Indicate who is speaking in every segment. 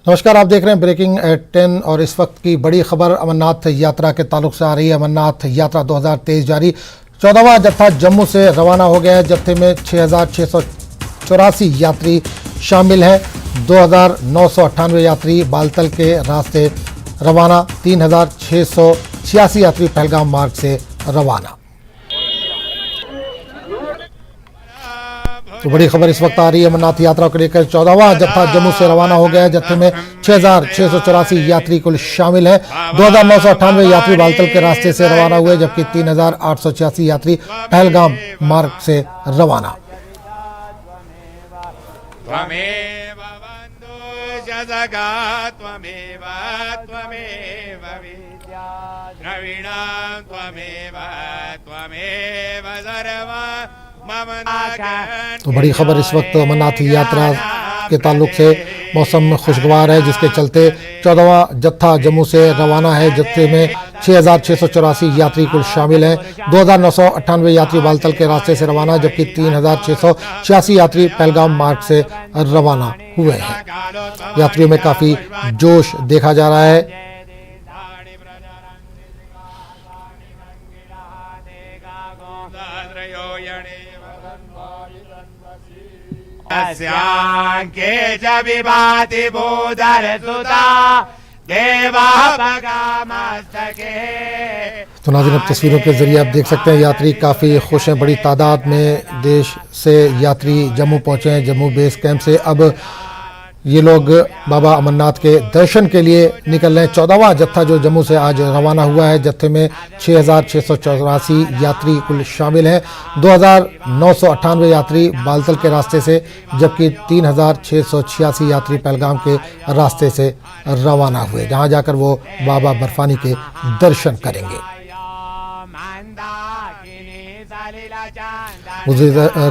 Speaker 1: नमस्कार, आप देख रहे हैं ब्रेकिंग एट 10 और इस वक्त की बड़ी खबर अमरनाथ यात्रा के ताल्लुक से आ रही है। अमरनाथ यात्रा 2023 जारी 14वां जत्था जम्मू से रवाना हो गया है। जत्थे में 6,684 यात्री शामिल हैं। 2,998 यात्री बालतल के रास्ते रवाना, 3,686 यात्री पहलगाम मार्ग से रवाना। तो बड़ी खबर इस वक्त आ रही है अमरनाथ यात्रा को लेकर। 14वां जत्था जम्मू से रवाना हो गया है। जत्थे में 6,684 यात्री कुल शामिल हैं। 2,998 यात्री बालतल के रास्ते से रवाना हुए, जबकि 3,886 यात्री पहलगाम मार्ग से रवाना। तो बड़ी खबर इस वक्त अमरनाथ यात्रा के ताल्लुक से मौसम खुशगवार है, जिसके चलते 14वां जत्था जम्मू से रवाना है। जत्थे में 6,684 यात्री कुल शामिल हैं। 2,998 यात्री बालतल के रास्ते से रवाना, जबकि 3,686 यात्री पहलगाम मार्ग से रवाना हुए हैं। यात्रियों में काफ़ी जोश देखा जा रहा है। तो नाज़रीन, अब तस्वीरों के जरिए आप देख सकते हैं यात्री काफ़ी खुश हैं। बड़ी तादाद में देश से यात्री जम्मू पहुंचे हैं। जम्मू बेस कैंप से अब ये लोग बाबा अमरनाथ के दर्शन के लिए निकल रहे हैं। 14वां जत्था जो जम्मू से आज रवाना हुआ है। जत्थे में 6,684 यात्री कुल शामिल हैं। 2,998 यात्री बालतल के रास्ते से, जबकि 3,686 यात्री पहलगाम के रास्ते से रवाना हुए, जहां जाकर वो बाबा बर्फानी के दर्शन करेंगे।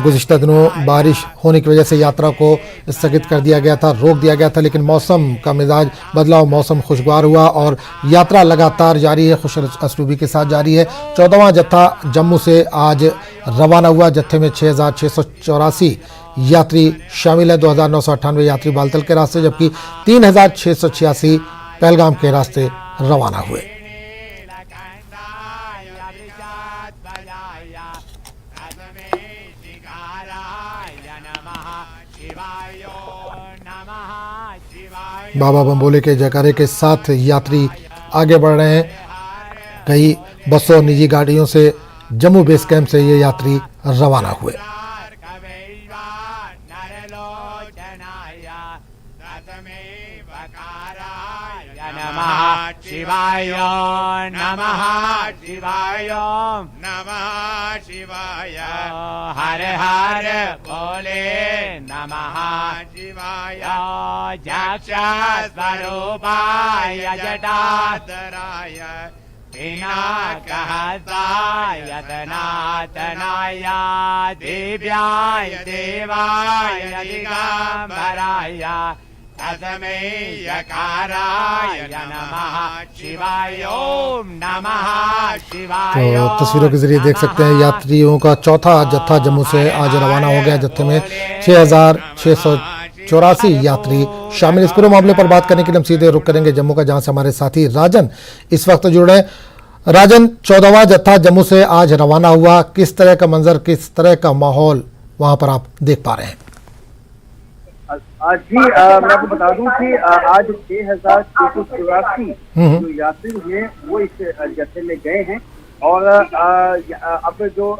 Speaker 1: गुज़िश्ता दिनों बारिश होने की वजह से यात्रा को स्थगित कर दिया गया था, रोक दिया गया था, लेकिन मौसम का मिजाज बदलाव, मौसम खुशगवार हुआ और यात्रा लगातार जारी है, खुश असलूबी के साथ जारी है। 14वां जत्था जम्मू से आज रवाना हुआ। जत्थे में 6,684 यात्री शामिल हैं। 2,998 यात्री बालतल के रास्ते, जबकि 3,686 पहलगाम के रास्ते रवाना हुए। बाबा बम के जयकारे के साथ यात्री आगे बढ़ रहे हैं। कई बसों, निजी गाड़ियों से जम्मू बेस कैंप से ये यात्री रवाना हुए। नमः शिवाय, नमः शिवाय, नमः शिवाय, हर हर बोले, नमः शिवाय, जक्षा स्वरूपाय जटाधराय, पिनाकहस्ताय तनातनाय, दिव्याय देवाय दिगंबराय, तो तस्वीरों के जरिए देख सकते हैं यात्रियों का चौथा जत्था जम्मू से आज रवाना हो गया। जत्थे में 6,684 यात्री शामिल। इस पूरे मामले पर बात करने के लिए हम सीधे रुख करेंगे जम्मू का, जहां से हमारे साथी राजन इस वक्त जुड़े हैं। राजन, 14वां जत्था जम्मू से आज रवाना हुआ, किस तरह का मंजर, किस तरह का माहौल वहां पर आप देख पा रहे हैं?
Speaker 2: जी, मैं आपको बता दूं कि आज 6,684 जो यात्री हैं वो इस जत्थे में गए हैं और अब जो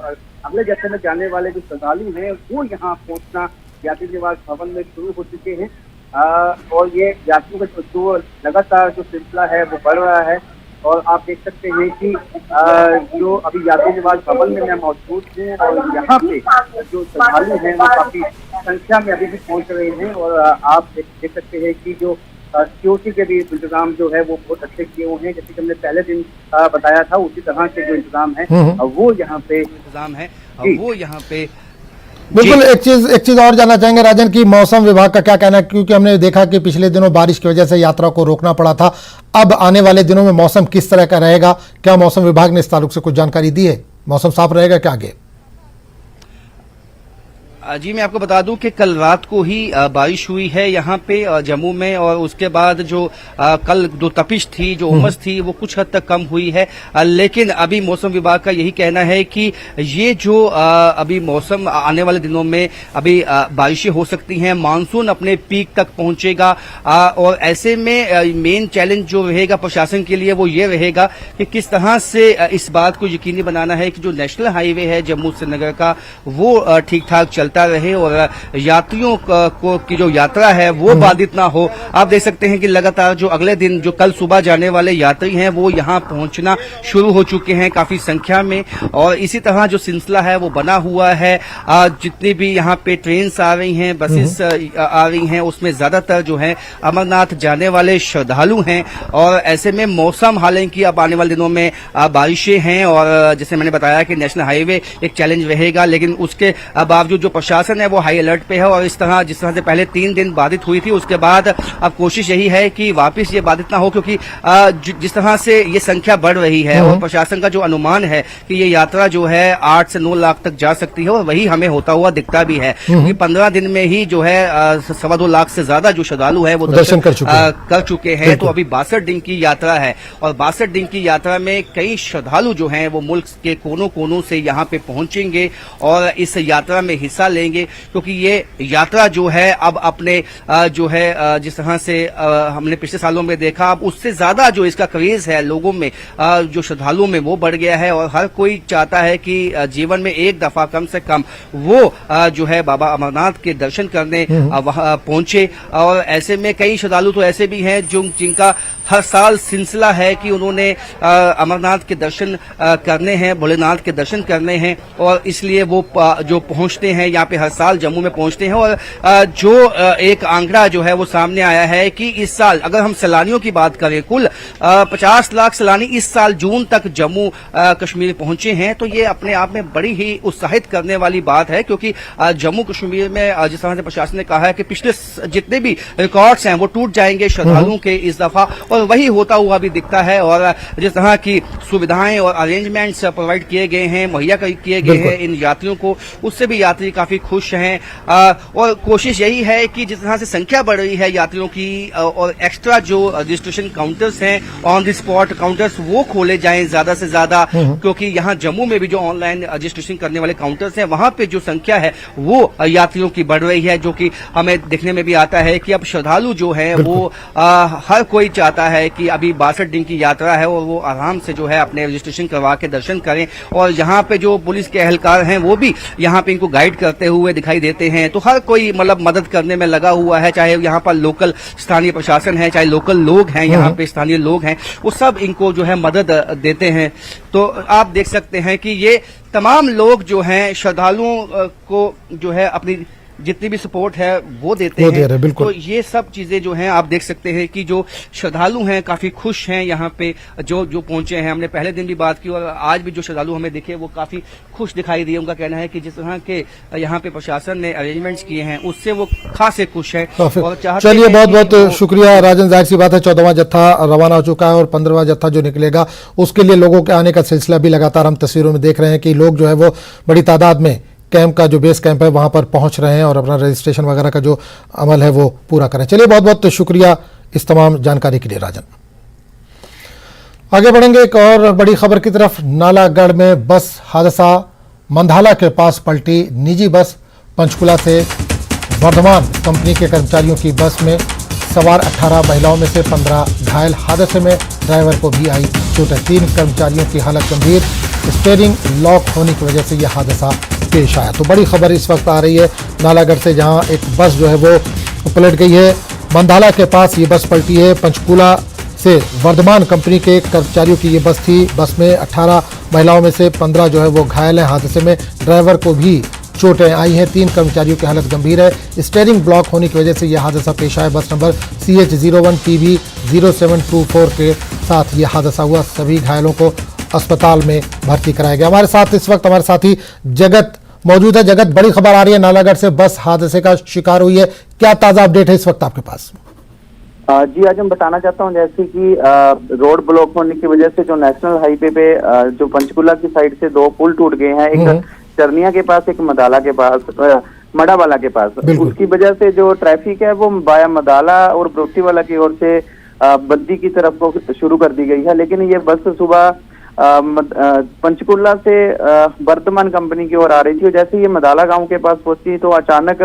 Speaker 2: अगले जत्थे में जाने वाले जो श्रद्धालु हैं वो यहाँ पहुँचना यात्री निवास भवन में शुरू हो चुके हैं। और ये यात्रियों का जो लगातार जो सिलसिला है वो बढ़ रहा है। और आप देख सकते हैं कि जो अभी यात्री निवास भवन में मैं मौजूद हूँ और यहाँ पे जो श्रद्धालु हैं वो काफी संख्या में अभी भी पहुँच रहे हैं। और आप देख सकते हैं कि जो सिक्योरिटी के भी इंतजाम जो है वो बहुत अच्छे किए हुए हैं। जैसे कि हमने पहले दिन बताया था, उसी तरह के जो इंतजाम है वो यहाँ पे
Speaker 1: बिल्कुल। एक चीज और जानना चाहेंगे राजन की मौसम विभाग का क्या कहना है, क्योंकि हमने देखा कि पिछले दिनों बारिश की वजह से यात्रा को रोकना पड़ा था। अब आने वाले दिनों में मौसम किस तरह का रहेगा? क्या मौसम विभाग ने इस ताल्लुक से कुछ जानकारी दी है? मौसम साफ रहेगा क्या आगे?
Speaker 3: जी मैं आपको बता दूं कि कल रात को ही बारिश हुई है यहाँ पे जम्मू में, और उसके बाद जो कल जो तपिश थी, जो उमस थी, वो कुछ हद तक कम हुई है। लेकिन अभी मौसम विभाग का यही कहना है कि ये जो अभी मौसम आने वाले दिनों में अभी बारिशें हो सकती हैं, मानसून अपने पीक तक पहुंचेगा, और ऐसे में मेन चैलेंज जो रहेगा प्रशासन के लिए वो ये रहेगा कि किस तरह से इस बात को यकीनी बनाना है कि जो नेशनल हाईवे है जम्मू श्रीनगर का वो ठीक ठाक चलता रहे और यात्रियों को की जो यात्रा है वो बाधित ना हो। आप देख सकते हैं कि लगातार जो अगले दिन जो कल सुबह जाने वाले यात्री हैं वो यहाँ पहुंचना शुरू हो चुके हैं काफी संख्या में, और इसी तरह जो सिलसिला है वो बना हुआ है। जितनी भी यहाँ पे ट्रेन्स आ रही हैं, बसेस आ रही हैं, उसमें ज्यादातर जो है अमरनाथ जाने वाले श्रद्धालु हैं। और ऐसे में मौसम हालांकि अब आने वाले दिनों में बारिशें हैं, और जैसे मैंने बताया कि नेशनल हाईवे एक चैलेंज रहेगा, लेकिन उसके बावजूद जो प्रशासन है वो हाई अलर्ट पे है। और इस तरह जिस तरह से पहले 3 दिन बाधित हुई थी, उसके बाद अब कोशिश यही है कि वापस ये बाधित ना हो, क्योंकि जिस तरह से ये संख्या बढ़ रही है और प्रशासन का जो अनुमान है कि ये यात्रा जो है 8 से 9 लाख तक जा सकती है, और वही हमें होता हुआ दिखता भी है, क्योंकि 15 दिन में ही जो है 2.25 लाख से ज्यादा जो श्रद्धालु है वो दर्शन कर चुके हैं। तो अभी 62 दिन की यात्रा है, और 62 दिन की यात्रा में कई श्रद्धालु जो हैं वो मुल्क के कोनों कोनों से यहाँ पे पहुंचेंगे और इस यात्रा में हिस्सा लेंगे, क्योंकि ये यात्रा जो है अब अपने जो है जिस तरह से हमने पिछले सालों में देखा, अब उससे ज्यादा जो इसका क्रेज है लोगों में, जो श्रद्धालुओं में, वो बढ़ गया है। और हर कोई चाहता है कि जीवन में एक दफा कम से कम वो जो है बाबा अमरनाथ के दर्शन करने वहां पहुंचे। और ऐसे में कई श्रद्धालु तो ऐसे भी हैं जो जिनका हर साल सिलसिला है कि उन्होंने अमरनाथ के दर्शन करने हैं, भोलेनाथ के दर्शन करने हैं, और इसलिए वो जो पहुंचते हैं यहाँ पे हर साल जम्मू में पहुंचते हैं। और जो एक आंकड़ा जो है वो सामने आया है कि इस साल अगर हम सैलानियों की बात करें, कुल 50 लाख सैलानी इस साल जून तक जम्मू कश्मीर पहुंचे हैं। तो ये अपने आप में बड़ी ही उत्साहित करने वाली बात है, क्योंकि जम्मू कश्मीर में जिस तरह से प्रशासन ने कहा है कि पिछले जितने भी रिकॉर्ड्स हैं वो टूट जाएंगे श्रद्धालुओं के इस दफा, और वही होता हुआ भी दिखता है। और जिस तरह की सुविधाएं और अरेंजमेंट्स प्रोवाइड किए गए हैं, मुहैया किए गए हैं इन यात्रियों को, उससे भी यात्री काफी खुश हैं। और कोशिश यही है कि जिस तरह से संख्या बढ़ रही है यात्रियों की, और एक्स्ट्रा जो रजिस्ट्रेशन काउंटर्स हैं, ऑन द स्पॉट काउंटर्स, वो खोले जाएं ज्यादा से ज्यादा, क्योंकि यहाँ जम्मू में भी जो ऑनलाइन रजिस्ट्रेशन करने वाले काउंटर्स हैं वहां पे जो संख्या है वो यात्रियों की बढ़ रही है, जो कि हमें देखने में भी आता है कि अब श्रद्धालु जो है वो हर कोई चाहता है कि अभी 62 दिन की यात्रा है और वो आराम से जो है अपने रजिस्ट्रेशन करवा के दर्शन करें। और यहाँ पे जो पुलिस के एहलकार हैं वो भी यहाँ पे इनको गाइड करते हुए दिखाई देते हैं। तो हर कोई मतलब मदद करने में लगा हुआ है, चाहे यहाँ पर लोकल स्थानीय प्रशासन है, चाहे लोकल लोग हैं, यहाँ पे स्थानीय लोग हैं, वो सब इनको जो है मदद देते हैं। तो आप देख सकते हैं कि ये तमाम लोग जो हैं श्रद्धालुओं को जो है अपनी जितनी भी सपोर्ट है वो देते हैं। तो ये सब चीजें जो हैं आप देख सकते हैं कि जो श्रद्धालु हैं काफी खुश हैं यहाँ पे जो पहुंचे हैं। हमने पहले दिन भी बात की और आज भी जो श्रद्धालु हमें दिखे वो काफी खुश दिखाई दिए। उनका कहना है कि जिस तरह के यहाँ पे प्रशासन ने अरेंजमेंट्स किए हैं उससे वो खासे खुश है। और
Speaker 1: चलिए बहुत बहुत शुक्रिया राजन। जाहिर सी बात है 14वां जत्था रवाना हो चुका है और 15वां जत्था जो निकलेगा उसके लिए लोगों के आने का सिलसिला भी लगातार हम तस्वीरों में देख रहे हैं कि लोग जो है वो बड़ी तादाद में कैंप का जो बेस कैंप है वहां पर पहुंच रहे हैं और अपना रजिस्ट्रेशन वगैरह का जो अमल है वो पूरा करें। चलिए बहुत बहुत शुक्रिया इस तमाम जानकारी के लिए राजन। आगे बढ़ेंगे एक और बड़ी खबर की तरफ। नालागढ़ में बस हादसा, मंधाला के पास पलटी निजी बस। पंचकुला से वर्धमान कंपनी के कर्मचारियों की बस में सवार 18 महिलाओं में से 15 घायल। हादसे में ड्राइवर को भी आई चोटें। 3 कर्मचारियों की हालत गंभीर। स्टीयरिंग लॉक होने की वजह से यह हादसा पेश आया। तो बड़ी खबर इस वक्त आ रही है नालागढ़ से, जहां एक बस जो है वो पलट गई है। मंधाला के पास ये बस पलटी है। पंचकुला से वर्धमान कंपनी के कर्मचारियों की ये बस थी। बस में 18 महिलाओं में से 15 जो है वो घायल हैं। हादसे में ड्राइवर को भी चोटें आई हैं। 3 कर्मचारियों की हालत गंभीर है। स्टीयरिंग ब्लॉक होने की वजह से यह हादसा पेश आया। बस नंबर CH01TB 0724 के साथ ये हादसा हुआ। सभी घायलों को अस्पताल में भर्ती कराया गया। हमारे साथ इस वक्त हमारे साथी जगत मौजूद है। जगत, बड़ी खबर आ रही है नालागढ़ से, बस हादसे का शिकार हुई है, क्या ताजा अपडेट है इस वक्त आपके पास?
Speaker 4: जी आज हम बताना चाहता हूं जैसे कि रोड ब्लॉक होने की वजह से जो नेशनल हाईवे पे जो पंचकुला की साइड से 2 पुल टूट गए हैं, एक चरनिया के पास, एक मदाला के पास। मडावाला के पास।
Speaker 1: बिल्कुल।
Speaker 4: उसकी वजह से जो ट्रैफिक है वो बाया मदाला और ब्रोटीवाला की ओर से बद्दी की तरफ को शुरू कर दी गई है। लेकिन ये बस सुबह पंचकुला से वर्धमान कंपनी की ओर आ रही थी और जैसे ये मदाला गांव के पास पहुंची तो अचानक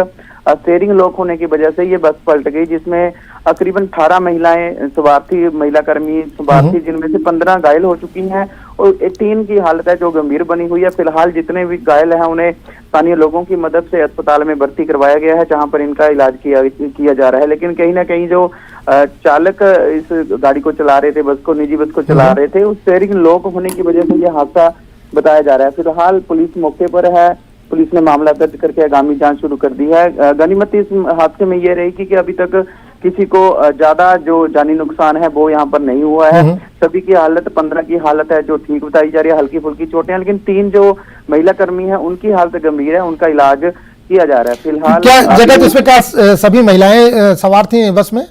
Speaker 4: स्टीयरिंग लॉक होने की वजह से ये बस पलट गई, जिसमें करीबन 18 महिलाएं सवार थी, महिला कर्मी सवार थी, जिनमें से 15 घायल हो चुकी हैं और 3 की हालत है जो गंभीर बनी हुई है। फिलहाल जितने भी घायल हैं उन्हें स्थानीय लोगों की मदद से अस्पताल में भर्ती करवाया गया है, जहां पर इनका इलाज किया जा रहा है। लेकिन कहीं ना कहीं जो चालक इस गाड़ी को चला रहे थे, बस को, निजी बस को चला रहे थे, उस स्टीयरिंग लॉक होने की वजह से यह हादसा बताया जा रहा है। फिलहाल पुलिस मौके पर है, पुलिस ने मामला दर्ज करके आगामी जांच शुरू कर दी है। गनीमत इस हादसे में ये रही कि अभी तक किसी को ज्यादा जो जानी नुकसान है वो यहाँ पर नहीं हुआ है। सभी की हालत, 15 की हालत है जो ठीक बताई जा रही है, हल्की फुल्की चोटें हैं, लेकिन 3 जो महिला कर्मी है उनकी हालत गंभीर है, उनका इलाज किया जा रहा है। फिलहाल
Speaker 1: क्या जगह इसमें क्या सभी महिलाएं सवार थी बस में?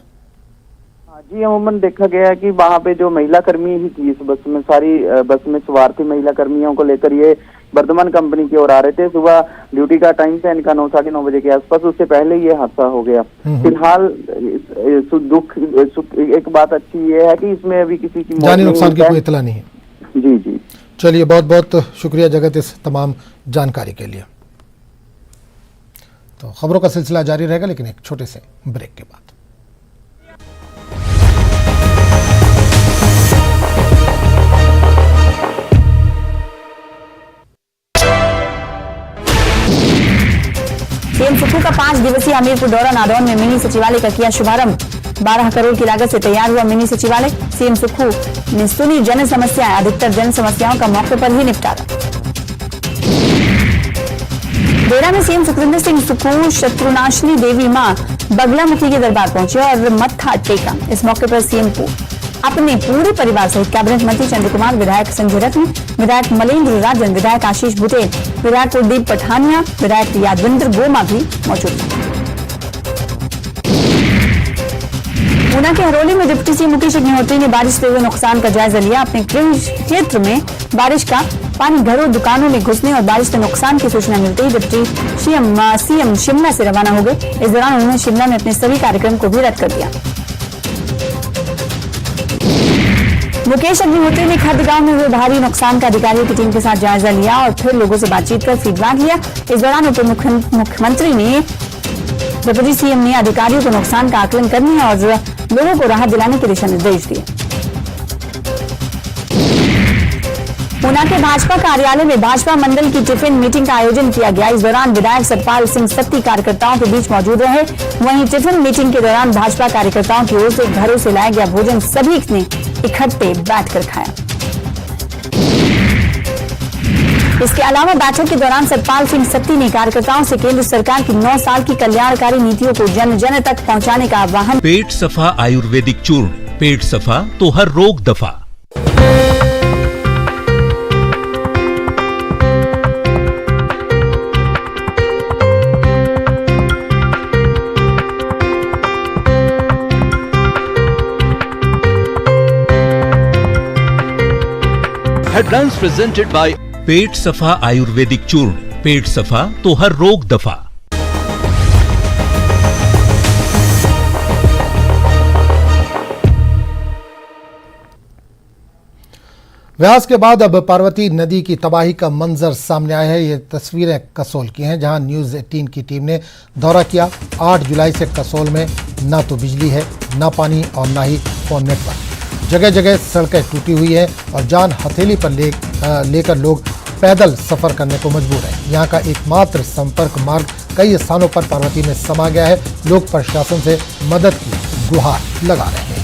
Speaker 4: जी, अमूमन देखा गया है कि वहाँ पे जो महिला कर्मी ही थी इस बस में, सारी बस में सवार थी। महिला कर्मियों को लेकर ये वर्धमान कंपनी की ओर आ रहे थे। सुबह ड्यूटी का टाइम था इनका 9, 9:30 बजे के आसपास, उससे पहले ये हादसा हो गया। फिलहाल एक बात अच्छी ये है कि इसमें अभी किसी की
Speaker 1: जानी नुकसान की कोई इतला नहीं है।
Speaker 4: जी जी,
Speaker 1: चलिए, बहुत बहुत शुक्रिया जगत इस तमाम जानकारी के लिए। तो खबरों का सिलसिला जारी रहेगा, लेकिन एक छोटे से ब्रेक के बाद।
Speaker 5: सीएम सुक्खू का 5 दिवसीय हमीरपुर दौरा, नादौन में मिनी सचिवालय का किया शुभारंभ। 12 करोड़ की लागत से तैयार हुआ मिनी सचिवालय। सीएम सुक्खू ने सुनी जन समस्याएं, अधिकतर जन समस्याओं का मौके पर ही निपटारा। बेड़ा में सीएम सुखविंदर सिंह सुक्खू शत्रुनाशिनी देवी मां बगलामुखी के दरबार पहुंचे और मत्था टेका। इस मौके पर सीएम को अपने पूरे परिवार सहित कैबिनेट मंत्री चंद्र कुमार, विधायक संजय रत्न, विधायक मलेंद्र राजन, विधायक आशीष बुटेल, विधायक कुलदीप पठानिया, विधायक यादविंद्र गोमा भी मौजूद थे। ऊना के हरोली में डिप्टी सीएम मुकेश अग्निहोत्री ने बारिश से हुए नुकसान का जायजा लिया। अपने क्षेत्र में बारिश का पानी घरों, दुकानों में घुसने और बारिश से नुकसान की सूचना मिलते ही डिप्टी सीएम शिमला से रवाना हो गए। इस दौरान उन्होंने शिमला में अपने सभी कार्यक्रम को भी रद्द कर दिया। मुकेश अग्निहोत्री ने खड़गांव में हुए भारी नुकसान का अधिकारियों की टीम के साथ जायजा लिया और फिर लोगों से बातचीत कर फीडबैक लिया। इस दौरान उप मुख्यमंत्री ने, डिप्टी सीएम ने अधिकारियों को नुकसान का आकलन करने और लोगों को राहत दिलाने के दिशा निर्देश दिए। ऊना के भाजपा कार्यालय में भाजपा मंडल की टिफिन मीटिंग का आयोजन किया गया। इस दौरान विधायक सतपाल सिंह सत्ती कार्यकर्ताओं के बीच मौजूद रहे। वहीं टिफिन मीटिंग के दौरान भाजपा कार्यकर्ताओं की ओर से घरों से लाया गया भोजन सभी ने इकट्ठे बैठकर खाया। इसके अलावा बैठक के दौरान सतपाल सिंह सत्ती ने कार्यकर्ताओं से केंद्र सरकार की 9 साल की कल्याणकारी नीतियों को जन जन तक पहुंचाने का आह्वान।
Speaker 6: पेट सफा आयुर्वेदिक चूर्ण, पेट सफा तो हर रोग दफा। Headlines presented by पेट सफा आयुर्वेदिक चूर्ण, पेट सफा तो हर रोग दफा।
Speaker 1: व्यास के बाद अब पार्वती नदी की तबाही का मंजर सामने आया है। ये तस्वीरें कसोल की हैं, जहां न्यूज़ 18 की टीम ने दौरा किया। 8 जुलाई से कसोल में ना तो बिजली है, ना पानी और ना ही फोन नेटवर्क। जगह जगह सड़कें टूटी हुई हैं और जान हथेली पर लेकर लोग पैदल सफर करने को मजबूर हैं। यहाँ का एकमात्र संपर्क मार्ग कई स्थानों पर पार्वती में समा गया है। लोग प्रशासन से मदद की गुहार लगा रहे हैं।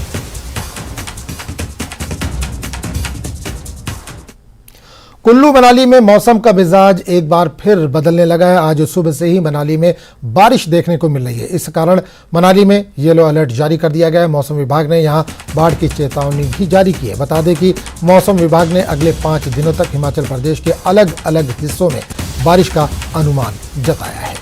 Speaker 1: कुल्लू मनाली में मौसम का मिजाज एक बार फिर बदलने लगा है। आज सुबह से ही मनाली में बारिश देखने को मिल रही है। इस कारण मनाली में येलो अलर्ट जारी कर दिया गया है। मौसम विभाग ने यहां बाढ़ की चेतावनी भी जारी की है। बता दें कि मौसम विभाग ने अगले 5 दिनों तक हिमाचल प्रदेश के अलग अलग हिस्सों में बारिश का अनुमान जताया है।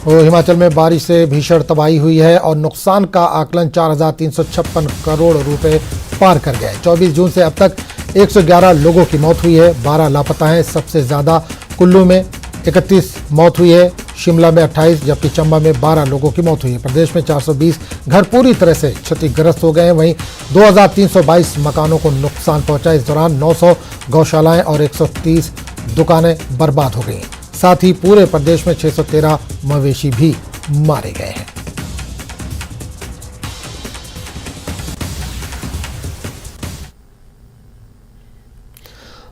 Speaker 1: और हिमाचल में बारिश से भीषण तबाही हुई है और नुकसान का आकलन 4,356 करोड़ रुपए पार कर गया है। 24 जून से अब तक 111 लोगों की मौत हुई है, 12 लापता हैं। सबसे ज्यादा कुल्लू में 31 मौत हुई है, शिमला में 28 जबकि चंबा में 12 लोगों की मौत हुई है। प्रदेश में 420 घर पूरी तरह से क्षतिग्रस्त हो गए हैं। वहीं 2,322 मकानों को नुकसान पहुंचा। इस दौरान 900 गौशालाएं और 130 दुकानें बर्बाद हो गई हैं। साथ ही पूरे प्रदेश में 613 मवेशी भी मारे गए हैं।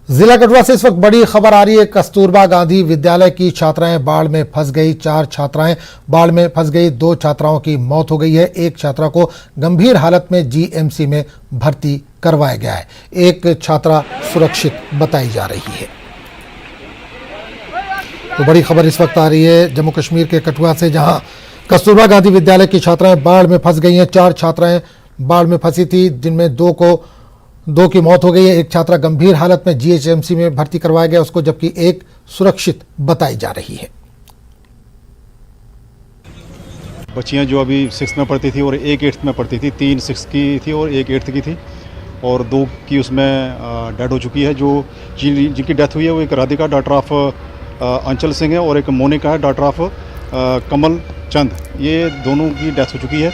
Speaker 1: जिला कठुआ से इस वक्त बड़ी खबर आ रही है। कस्तूरबा गांधी विद्यालय की छात्राएं बाढ़ में फंस गई। 4 छात्राएं बाढ़ में फंस गई। 2 छात्राओं की मौत हो गई है। एक छात्रा को गंभीर हालत में जीएमसी में भर्ती करवाया गया है। एक छात्रा सुरक्षित बताई जा रही है। तो बड़ी खबर इस वक्त आ रही है जम्मू कश्मीर के कठुआ से, जहां कस्तूरबा गांधी विद्यालय की छात्राएं बाढ़ में फंस गई हैं। 4 छात्राएं बाढ़ में फंसी थी, जिनमें 2 की मौत हो गई है। एक छात्रा गंभीर हालत में जीएचएमसी में भर्ती करवाया गया उसको, जबकि एक सुरक्षित बताई जा रही है।
Speaker 7: बच्चियां जो अभी 6th में पढ़ती थी और एक 8th में पढ़ती थी, 3 6th की थी और एक 8th की थी, और 2 की उसमें डेथ हो चुकी है। जो जिनकी डेथ हुई है वो एक राधिका डॉटर ऑफ अंचल सिंह है और एक मोनिका है डॉटर ऑफ कमल चंद। ये दोनों की डेथ हो चुकी है।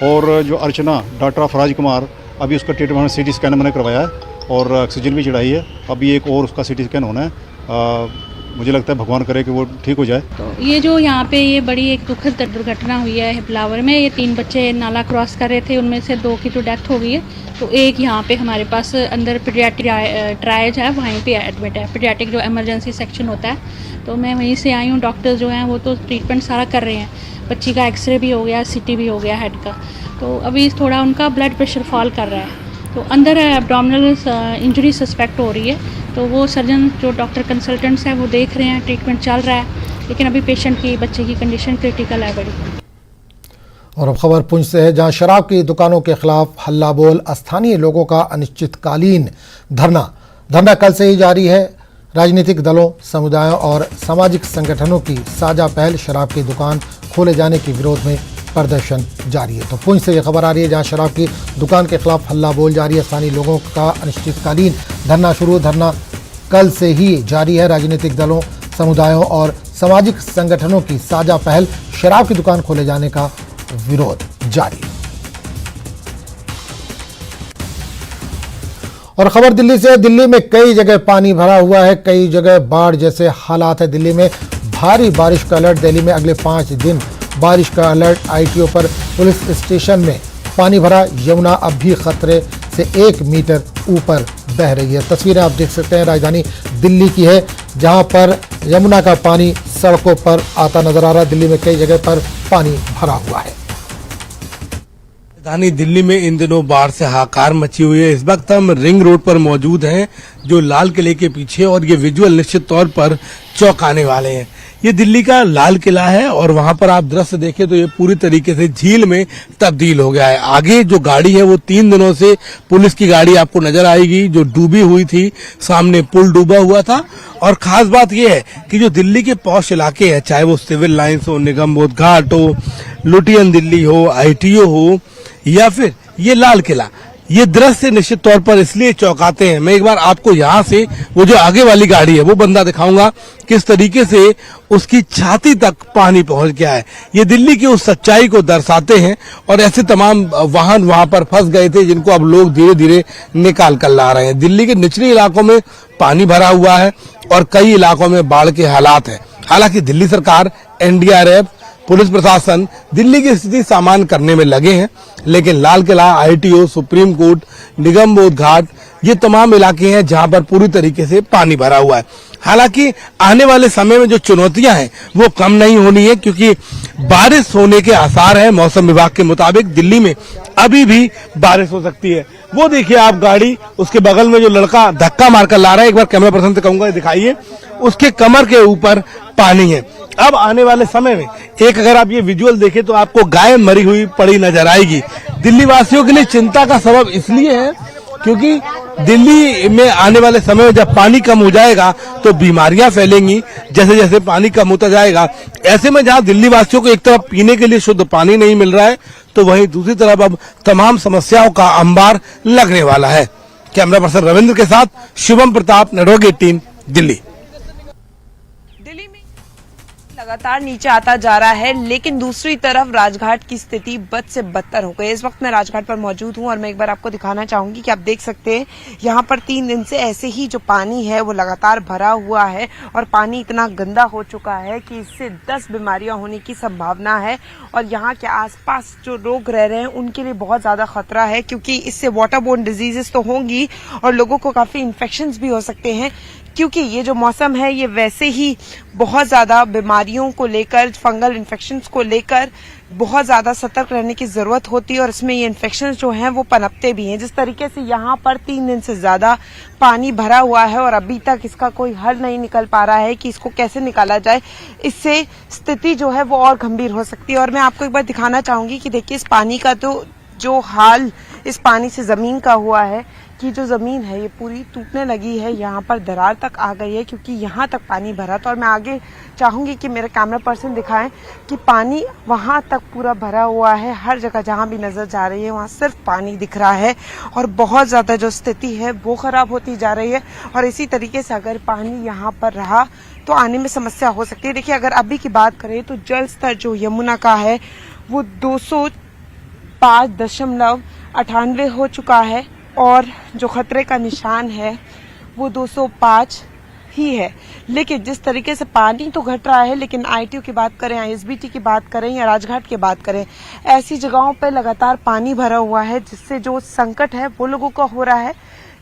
Speaker 7: और जो अर्चना डॉटर ऑफ राजकुमार, अभी उसका ट्रीटमेंट CT स्कैन मैंने करवाया है और ऑक्सीजन भी चढ़ाई है। अभी एक और उसका CT स्कैन होना है। मुझे लगता है भगवान करे कि वो ठीक हो जाए।
Speaker 8: तो ये जो यहाँ पे ये बड़ी एक दुखद दुर्घटना हुई है हिपलावर में। ये 3 बच्चे नाला क्रॉस कर रहे थे, उनमें से 2 की तो डेथ हो गई है। तो एक यहाँ पे हमारे पास अंदर पीडियाट्रिक ट्रायल है, वहीं पे एडमिट है। पीडियाट्रिक जो इमरजेंसी सेक्शन होता है, तो मैं वहीं से आई हूँ। डॉक्टर्स जो हैं वो तो ट्रीटमेंट सारा कर रहे हैं। बच्ची का एक्सरे भी हो गया, CT भी हो गया हेड का। तो अभी थोड़ा उनका ब्लड प्रेशर फॉल कर रहा है। तो अंदर एब्डोमिनल इंजरी सस्पेक्ट हो रही है। तो वो सर्जन जो डॉक्टर कंसल्टेंट्स हैं वो देख रहे हैं, ट्रीटमेंट चल रहा है। लेकिन अभी पेशेंट की, बच्चे की कंडीशन क्रिटिकल है बड़ी।
Speaker 1: और अब खबर पुंछ से है, जहां शराब की दुकानों के खिलाफ हल्ला बोल। स्थानीय लोगों का अनिश्चितकालीन धरना कल से ही जारी है। राजनीतिक दलों, समुदायों और सामाजिक संगठनों की साझा पहल शराब की दुकान खोले जाने के विरोध में प्रदर्शन जारी है। तो पुंछ से यह खबर आ रही है, जहां शराब की दुकान के खिलाफ हल्ला बोल जारी है। स्थानीय लोगों का अनिश्चितकालीन धरना कल से ही जारी है। राजनीतिक दलों, समुदायों और सामाजिक संगठनों की साझा पहल शराब की दुकान खोले जाने का विरोध जारी है। और खबर दिल्ली से। दिल्ली में कई जगह पानी भरा हुआ है, कई जगह बाढ़ जैसे हालात है। दिल्ली में भारी बारिश का अलर्ट। दिल्ली में अगले 5 दिन बारिश का अलर्ट। ITO पर पुलिस स्टेशन में पानी भरा। यमुना अब भी खतरे से 1 मीटर ऊपर बह रही है। तस्वीरें आप देख सकते हैं, राजधानी दिल्ली की है, जहां पर यमुना का पानी सड़कों पर आता नजर आ रहा है। दिल्ली में कई जगह पर पानी भरा हुआ है।
Speaker 9: राजधानी दिल्ली में इन दिनों बाढ़ से हाहाकार मची हुई है। इस वक्त हम रिंग रोड पर मौजूद हैं, जो लाल किले के पीछे, और ये विजुअल निश्चित तौर पर चौंकाने वाले हैं। ये दिल्ली का लाल किला है और वहां पर आप दृश्य देखें तो ये पूरी तरीके से झील में तब्दील हो गया है। आगे जो गाड़ी है वो 3 दिनों से पुलिस की गाड़ी आपको नजर आएगी, जो डूबी हुई थी। सामने पुल डूबा हुआ था। और खास बात यह है कि जो दिल्ली के पॉश इलाके हैं, चाहे वो सिविल लाइन्स हो, निगम बोध घाट हो, लुटियन दिल्ली हो, ITO हो, या फिर ये लाल किला, ये दृश्य निश्चित तौर पर इसलिए चौंकाते हैं। मैं एक बार आपको यहाँ से वो जो आगे वाली गाड़ी है वो बंदा दिखाऊंगा, किस तरीके से उसकी छाती तक पानी पहुंच गया है। ये दिल्ली की उस सच्चाई को दर्शाते हैं। और ऐसे तमाम वाहन वहां पर फंस गए थे, जिनको अब लोग धीरे धीरे निकाल कर ला रहे हैं। दिल्ली के निचले इलाकों में पानी भरा हुआ है और कई इलाकों में बाढ़ के हालात हैं। हालांकि दिल्ली सरकार, NDRF, पुलिस प्रशासन दिल्ली की स्थिति सामान्य करने में लगे हैं, लेकिन Lal Qila, ITO, supreme court, Nigam Bodh Ghat, ये तमाम इलाके हैं जहां पर पूरी तरीके से पानी भरा हुआ है। हालांकि आने वाले समय में जो चुनौतियां हैं वो कम नहीं होनी है, क्योंकि बारिश होने के आसार हैं। मौसम विभाग के मुताबिक दिल्ली में अभी भी बारिश हो सकती है। वो देखिए आप गाड़ी, उसके बगल में जो लड़का धक्का मारकर ला रहा है, एक बार कैमरा पर्सन से कहूंगा दिखाइए, उसके कमर के ऊपर पानी है। अब आने वाले समय में एक अगर आप ये विजुअल देखें तो आपको गाय मरी हुई पड़ी नजर आएगी। दिल्ली वासियों के लिए चिंता का सबब इसलिए है क्योंकि दिल्ली में आने वाले समय में जब पानी कम हो जाएगा तो बीमारियां फैलेंगी। जैसे जैसे पानी कम होता जाएगा, ऐसे में जहां दिल्ली वासियों को एक तरफ पीने के लिए शुद्ध पानी नहीं मिल रहा है, तो वहीं दूसरी तरफ अब तमाम समस्याओं का अंबार लगने वाला है। कैमरा पर्सन रविंद्र के साथ शिवम प्रताप, नेटवर्क 18, दिल्ली।
Speaker 10: दिल्ली में लगातार नीचे आता जा रहा है, लेकिन दूसरी तरफ राजघाट की स्थिति बद से बदतर हो गई। इस वक्त मैं राजघाट पर मौजूद हूं और मैं एक बार आपको दिखाना चाहूंगी कि आप देख सकते हैं यहां पर 3 दिन से ऐसे ही जो पानी है वो लगातार भरा हुआ है और पानी इतना गंदा हो चुका है कि इससे 10 बीमारियां होने की संभावना है। और यहाँ के आसपास जो लोग रह रहे हैं उनके लिए बहुत ज्यादा खतरा है, क्योंकि इससे वाटरबोर्न डिजीजेस तो होंगी और लोगों को काफी इन्फेक्शंस भी हो सकते हैं, क्योंकि ये जो मौसम है ये वैसे ही बहुत ज्यादा बीमारियों को लेकर, फंगल इन्फेक्शंस को लेकर बहुत ज्यादा सतर्क रहने की जरूरत होती है और इसमें ये इन्फेक्शंस जो हैं वो पनपते भी हैं। जिस तरीके से यहाँ पर 3 दिन से ज्यादा पानी भरा हुआ है और अभी तक इसका कोई हल नहीं निकल पा रहा है कि इसको कैसे निकाला जाए, इससे स्थिति जो है वो और गंभीर हो सकती है। और मैं आपको एक बार दिखाना चाहूंगी कि देखिए इस पानी का तो जो हाल इस पानी से जमीन का हुआ है कि जो जमीन है ये पूरी टूटने लगी है, यहाँ पर दरार तक आ गई है क्योंकि यहाँ तक पानी भरा था। और मैं आगे चाहूंगी कि मेरे कैमरा पर्सन दिखाएं कि पानी वहां तक पूरा भरा हुआ है। हर जगह जहां भी नजर जा रही है वहां सिर्फ पानी दिख रहा है और बहुत ज्यादा जो स्थिति है वो खराब होती जा रही है। और इसी तरीके से अगर पानी यहाँ पर रहा तो आने में समस्या हो सकती है। देखिए अगर अभी की बात करें तो जल स्तर जो यमुना का है वो 205.98 हो चुका है और जो खतरे का निशान है वो 205 ही है। लेकिन जिस तरीके से पानी तो घट रहा है, लेकिन आईटीयू की बात करें, आईएसबीटी की बात करें या राजघाट की बात करें, ऐसी जगहों पर लगातार पानी भरा हुआ है जिससे जो संकट है वो लोगों का हो रहा है।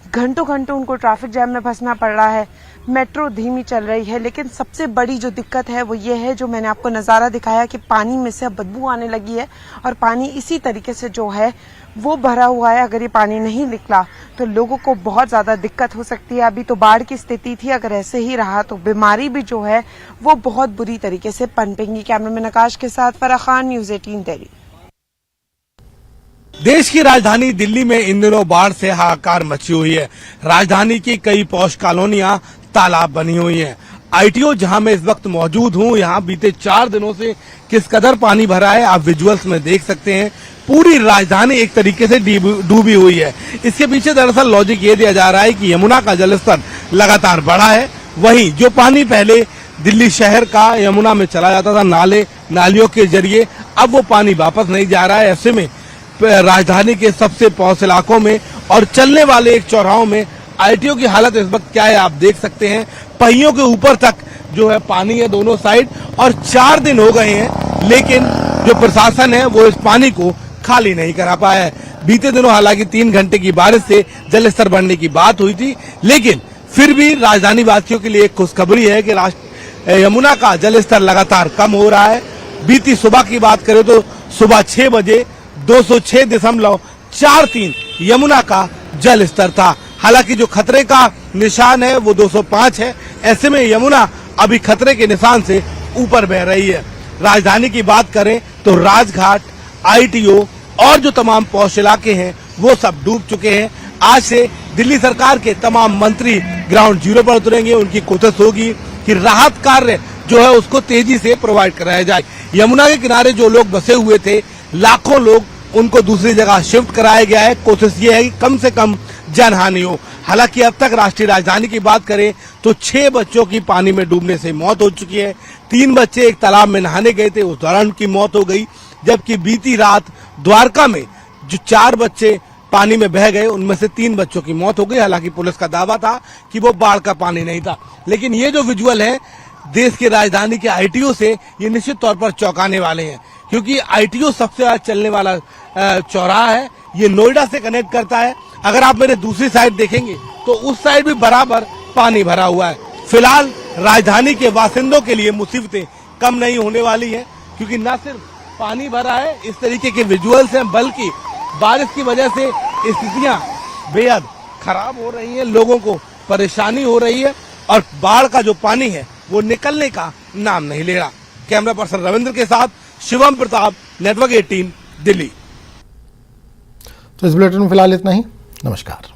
Speaker 10: घंटों घंटों उनको ट्रैफिक जैम में फंसना पड़ रहा है, मेट्रो धीमी चल रही है। लेकिन सबसे बड़ी जो दिक्कत है वो ये है जो मैंने आपको नज़ारा दिखाया कि पानी में से अब बदबू आने लगी है और पानी इसी तरीके से जो है वो भरा हुआ है। अगर ये पानी नहीं निकला तो लोगों को बहुत ज़्यादा दिक्कत हो सकती है। अभी तो बाढ़ की स्थिति थी, अगर ऐसे ही रहा तो बीमारी भी जो है वो बहुत बुरी तरीके से पनपेंगी। कैमरामैन आकाश के साथ फराह खान, न्यूज़ 18 दिल्ली।
Speaker 9: देश की राजधानी दिल्ली में इन दिनों बाढ़ से हाहाकार मची हुई है। राजधानी की कई पॉश कॉलोनियां तालाब बनी हुई हैं। आईटीओ जहां मैं इस वक्त मौजूद हूं, यहां बीते 4 दिनों से किस कदर पानी भरा है आप विजुअल्स में देख सकते हैं। पूरी राजधानी एक तरीके से डूबी हुई है। इसके पीछे दरअसल लॉजिक ये दिया जा रहा है कि यमुना का जलस्तर लगातार बढ़ा है। वहीं जो पानी पहले दिल्ली शहर का यमुना में चला जाता था नाले नालियों के जरिए, अब वो पानी वापस नहीं जा रहा है। ऐसे में राजधानी के सबसे पॉश इलाकों में और चलने वाले एक चौराहों में आईटीओ की हालत इस वक्त क्या है आप देख सकते हैं। पहियों के ऊपर तक जो है पानी है दोनों साइड, और 4 दिन हो गए हैं लेकिन जो प्रशासन है वो इस पानी को खाली नहीं करा पाया है। बीते दिनों हालांकि 3 घंटे की बारिश से जलस्तर बढ़ने की बात हुई थी, लेकिन फिर भी राजधानी वासियों के लिए एक खुशखबरी है कि यमुना का जलस्तर लगातार कम हो रहा है। बीती सुबह की बात करें तो सुबह 6 बजे 206.43 यमुना का जल स्तर था। हालांकि जो खतरे का निशान है वो 205 है। ऐसे में यमुना अभी खतरे के निशान से ऊपर बह रही है। राजधानी की बात करें तो राजघाट, आईटीओ और जो तमाम पॉश इलाके हैं वो सब डूब चुके हैं। आज से दिल्ली सरकार के तमाम मंत्री ग्राउंड जीरो पर उतरेंगे। उनकी कोशिश होगी कि राहत कार्य जो है उसको तेजी से प्रोवाइड कराया जाए। यमुना के किनारे जो लोग बसे हुए थे, लाखों लोग, उनको दूसरी जगह शिफ्ट कराया गया है। कोशिश ये है कि कम से कम जनहानि हो। हालांकि अब तक राष्ट्रीय राजधानी की बात करें तो 6 बच्चों की पानी में डूबने से मौत हो चुकी है। 3 बच्चे एक तालाब में नहाने गए थे, उस दौरान उनकी मौत हो गई। जबकि बीती रात द्वारका में जो 4 बच्चे पानी में बह गए उनमें से 3 बच्चों की मौत हो गई। हालांकि पुलिस का दावा था कि वो बाढ़ का पानी नहीं था, लेकिन ये जो विजुअल है देश की राजधानी के आईटीओ से, ये निश्चित तौर पर चौंकाने वाले हैं, क्योंकि आईटीओ सबसे ज्यादा चलने वाला चौराहा है। ये नोएडा से कनेक्ट करता है। अगर आप मेरे दूसरी साइड देखेंगे तो उस साइड भी बराबर पानी भरा हुआ है। फिलहाल राजधानी के बासिंदों के लिए मुसीबतें कम नहीं होने वाली है, क्योंकि न सिर्फ पानी भरा है, इस तरीके के विजुअल्स हैं, बल्कि बारिश की वजह से स्थितियां बेहद खराब हो रही है, लोगों को परेशानी हो रही है और बाढ़ का जो पानी है वो निकलने का नाम नहीं ले रहा। कैमरा पर्सन रविंद्र के साथ शिवम प्रताप, नेटवर्क 18 दिल्ली।
Speaker 1: तो इस बुलेटिन में फिलहाल इतना ही। नमस्कार।